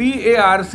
PARC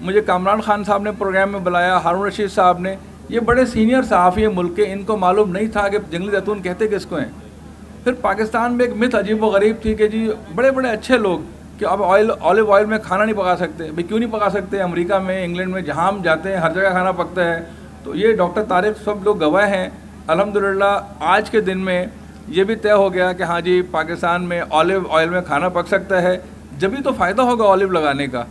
مجھے کامران خان صاحب نے پروگرام میں بلایا, ہارون رشید صاحب نے, یہ بڑے سینئر صحافی ہیں ملک کے, ان کو معلوم نہیں تھا کہ جنگلی زیتون کہتے کس کو ہیں. پھر پاکستان میں ایک مت عجیب و غریب تھی کہ جی بڑے بڑے اچھے لوگ کہ اب آلو آئل میں کھانا نہیں پکا سکتے. بھئی کیوں نہیں پکا سکتے؟ امریکہ میں, انگلینڈ میں, جہاں ہم جاتے ہیں ہر جگہ کھانا پکتا ہے. تو یہ ڈاکٹر طارق سب لوگ گواہ ہیں. الحمدللہ آج کے دن میں یہ بھی طے ہو گیا کہ ہاں جی پاکستان میں آلیو آئل میں کھانا پک سکتا ہے. جبھی تو فائدہ ہوگا آلیو لگانے کا.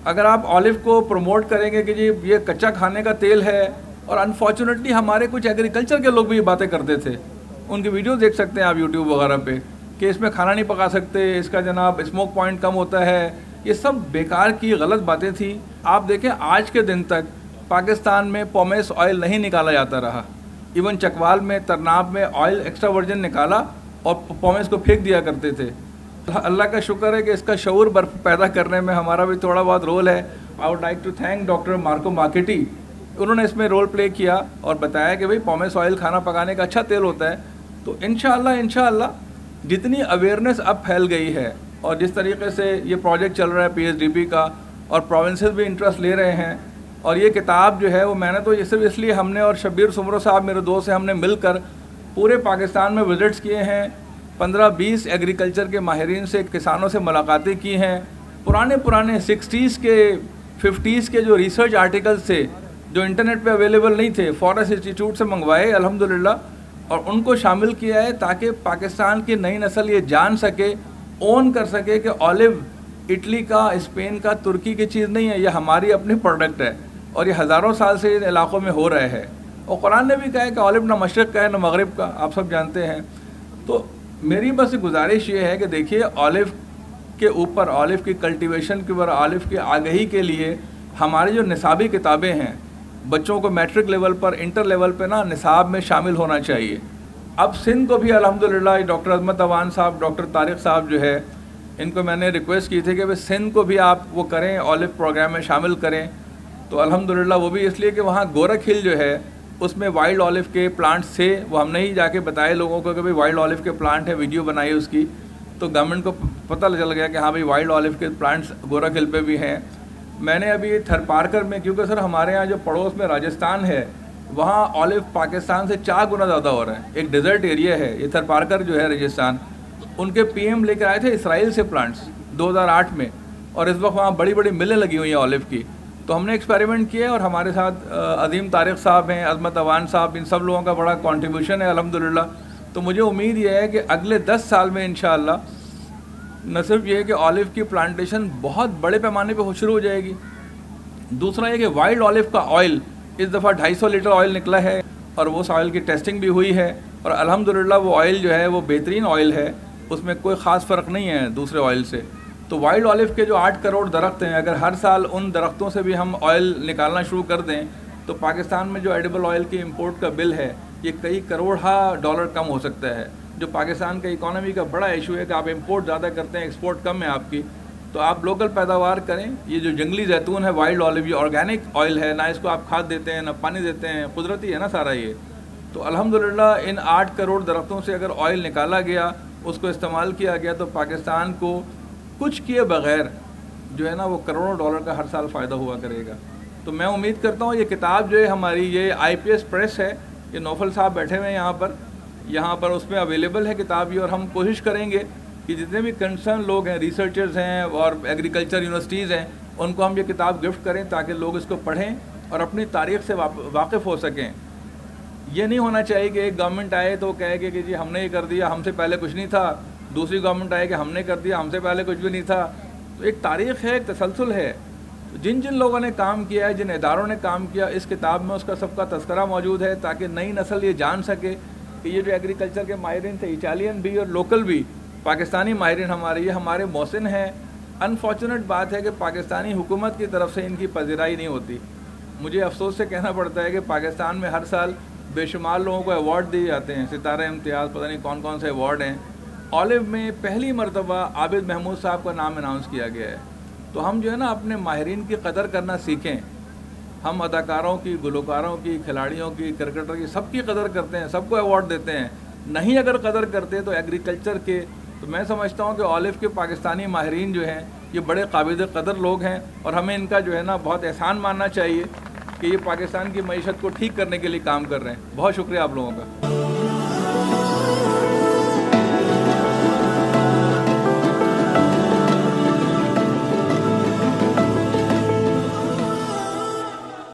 اگر آپ آلیو کو پروموٹ کریں گے کہ جی یہ کچا کھانے کا تیل ہے, اور انفارچونیٹلی ہمارے کچھ ایگریکلچر کے لوگ بھی یہ باتیں کرتے تھے, ان کی ویڈیوز دیکھ سکتے ہیں آپ یوٹیوب وغیرہ پہ, کہ اس میں کھانا نہیں پکا سکتے, اس کا جناب اسموک پوائنٹ کم ہوتا ہے. یہ سب بیکار کی غلط باتیں تھیں. آپ دیکھیں آج کے دن تک پاکستان میں پومیس آئل نہیں نکالا جاتا رہا. ایون چکوال میں, ترناب میں آئل ایکسٹرا ورجن نکالا اور پومیس کو پھینک دیا کرتے تھے. اللہ کا شکر ہے کہ اس کا شعور پیدا کرنے میں ہمارا بھی تھوڑا بہت رول ہے. I would like to thank doctor Marco مارکیٹی. انہوں نے اس میں رول پلے کیا اور بتایا کہ بھئی پومیس آئل کھانا پکانے کا اچھا تیل ہوتا ہے. تو انشاءاللہ جتنی اویئرنیس اب پھیل گئی ہے, اور جس طریقے سے یہ پروجیکٹ چل رہا ہے PHDP کا, اور پروونسز بھی انٹرسٹ لے رہے ہیں, اور یہ کتاب جو ہے وہ میں نے تو یہ صرف اس لیے, ہم نے اور شبیر سمرو صاحب میرے دوست ہیں, ہم نے مل کر پورے پاکستان میں وزٹس کیے ہیں, 15-20 ایگریکلچر کے ماہرین سے, کسانوں سے ملاقاتیں کی ہیں, پرانے 60s کے 50s کے جو ریسرچ آرٹیکلز تھے جو انٹرنیٹ پہ اویلیبل نہیں تھے, فارسٹ انسٹیٹیوٹ سے منگوائے الحمدللہ, اور ان کو شامل کیا ہے تاکہ پاکستان کی نئی نسل یہ جان سکے, اون کر سکے کہ آلیو اٹلی کا, اسپین کا, ترکی کی چیز نہیں ہے, یہ ہماری اپنی پروڈکٹ ہے, اور یہ ہزاروں سال سے ان علاقوں میں ہو رہے ہے. اور قرآن نے بھی کہا ہے کہ آلیو نہ مشرق کا ہے نہ مغرب کا, آپ سب جانتے ہیں. تو میری بس گزارش یہ ہے کہ دیکھیے آلیو کے اوپر, آلیو کی کلٹیویشن کے اوپر, آلیو کی آگہی کے لیے ہماری جو نصابی کتابیں ہیں, بچوں کو میٹرک لیول پر, انٹر لیول پہ نا نصاب میں شامل ہونا چاہیے. اب سندھ کو بھی الحمدللہ ڈاکٹر عظمت اوان صاحب, ڈاکٹر طارق صاحب جو ہے, ان کو میں نے ریکویسٹ کی تھی کہ سندھ کو بھی آپ وہ کریں, آلیو پروگرام میں شامل کریں. تو الحمدللہ وہ بھی اس لیے کہ وہاں گورکھ ہل جو ہے اس میں وائلڈ آلیو کے پلانٹس تھے, وہ ہم نے ہی جا کے بتائے لوگوں کو کہ بھائی وائلڈ آلیو کے پلانٹ ہے, ویڈیو بنائی اس کی, تو گورنمنٹ کو پتہ چل گیا کہ ہاں بھائی وائلڈ آلیو کے پلانٹس گورکھ ہل پہ بھی ہیں. میں نے ابھی تھرپارکر میں, کیونکہ سر ہمارے یہاں جو پڑوس میں راجستھان ہے, وہاں آلیو پاکستان سے 4 گنا زیادہ ہو رہا ہے. ایک ڈیزرٹ ایریا ہے یہ تھرپارکر جو ہے راجستھان, ان کے PM لے کر آئے تھے اسرائیل سے پلانٹس 2008 میں, اور اس وقت وہاں بڑی بڑی ملیں لگی ہوئی ہیں آلیو کی. تو ہم نے ایکسپیریمنٹ کیا ہے, اور ہمارے ساتھ عظیم طارق صاحب ہیں, عظمت اوان صاحب, ان سب لوگوں کا بڑا کنٹریبیوشن ہے الحمدللہ. تو مجھے امید یہ ہے کہ اگلے 10 سال میں انشاءاللہ نہ صرف یہ ہے کہ آلیو کی پلانٹیشن بہت بڑے پیمانے پہ شروع ہو جائے گی. دوسرا یہ کہ وائلڈ آلیو کا آئل اس دفعہ 250 لیٹر آئل نکلا ہے, اور وہ آئل کی ٹیسٹنگ بھی ہوئی ہے, اور الحمدللہ وہ آئل جو ہے وہ بہترین آئل ہے, اس میں کوئی خاص فرق نہیں ہے دوسرے آئل سے. تو وائلڈ آلیو کے جو 8 کروڑ درخت ہیں, اگر ہر سال ان درختوں سے بھی ہم آئل نکالنا شروع کر دیں, تو پاکستان میں جو ایڈیبل آئل کی امپورٹ کا بل ہے یہ کئی کروڑ ڈالر کم ہو سکتا ہے, جو پاکستان کا اکانومی کا بڑا ایشو ہے کہ آپ امپورٹ زیادہ کرتے ہیں, ایکسپورٹ کم ہے آپ کی. تو آپ لوکل پیداوار کریں. یہ جو جنگلی زیتون ہے وائلڈ آلیو, یہ آرگینک آئل ہے, نہ اس کو آپ کھاد دیتے ہیں نہ پانی دیتے ہیں, قدرتی ہے نا سارا یہ. تو الحمدللہ ان 8 کروڑ درختوں سے اگر آئل نکالا گیا, اس کو استعمال کیا گیا, تو پاکستان کو کچھ کیے بغیر جو ہے نا وہ کروڑوں ڈالر کا ہر سال فائدہ ہوا کرے گا. تو میں امید کرتا ہوں یہ کتاب جو ہے ہماری, یہ IPS پریس ہے, یہ نوفل صاحب بیٹھے ہوئے ہیں یہاں پر اس میں اویلیبل ہے کتاب یہ. اور ہم کوشش کریں گے کہ جتنے بھی کنسرن لوگ ہیں, ریسرچرز ہیں اور ایگریکلچر یونیورسٹیز ہیں, ان کو ہم یہ کتاب گفٹ کریں تاکہ لوگ اس کو پڑھیں اور اپنی تاریخ سے واقف ہو سکیں. یہ نہیں ہونا چاہیے کہ ایک گورنمنٹ آئے تو کہے کہ جی ہم نے یہ کر دیا, ہم سے پہلے کچھ نہیں تھا, دوسری گورنمنٹ آئے کہ ہم نے کر دیا, ہم سے پہلے کچھ بھی نہیں تھا. تو ایک تاریخ ہے, ایک تسلسل ہے. جن لوگوں نے کام کیا ہے, جن اداروں نے کام کیا, اس کتاب میں اس کا سب کا تذکرہ موجود ہے, تاکہ نئی نسل یہ جان سکے کہ یہ جو ایگریکلچر کے ماہرین تھے, اٹالین بھی اور لوکل بھی, پاکستانی ماہرین ہمارے, یہ ہمارے محسن ہیں. انفارچونیٹ بات ہے کہ پاکستانی حکومت کی طرف سے ان کی پذیرائی نہیں ہوتی. مجھے افسوس سے کہنا پڑتا ہے کہ پاکستان میں ہر سال بے شمار لوگوں کو ایوارڈ دیے جاتے ہیں, ستارہ امتیاز, پتہ نہیں کون کون سے ایوارڈ ہیں. آلیو میں پہلی مرتبہ عابد محمود صاحب کا نام اناؤنس کیا گیا ہے. تو ہم جو ہے نا اپنے ماہرین کی قدر کرنا سیکھیں. ہم اداکاروں کی, گلوکاروں کی, کھلاڑیوں کی, کرکٹر کی, سب کی قدر کرتے ہیں, سب کو ایوارڈ دیتے ہیں. نہیں اگر قدر کرتے تو ایگریکلچر کے, تو میں سمجھتا ہوں کہ آلیو کے پاکستانی ماہرین جو ہیں یہ بڑے قابل قدر لوگ ہیں اور ہمیں ان کا جو ہے نا بہت احسان ماننا چاہیے کہ یہ پاکستان کی معیشت کو ٹھیک کرنے کے لیے کام کر رہے ہیں. بہت شکریہ آپ لوگوں کا.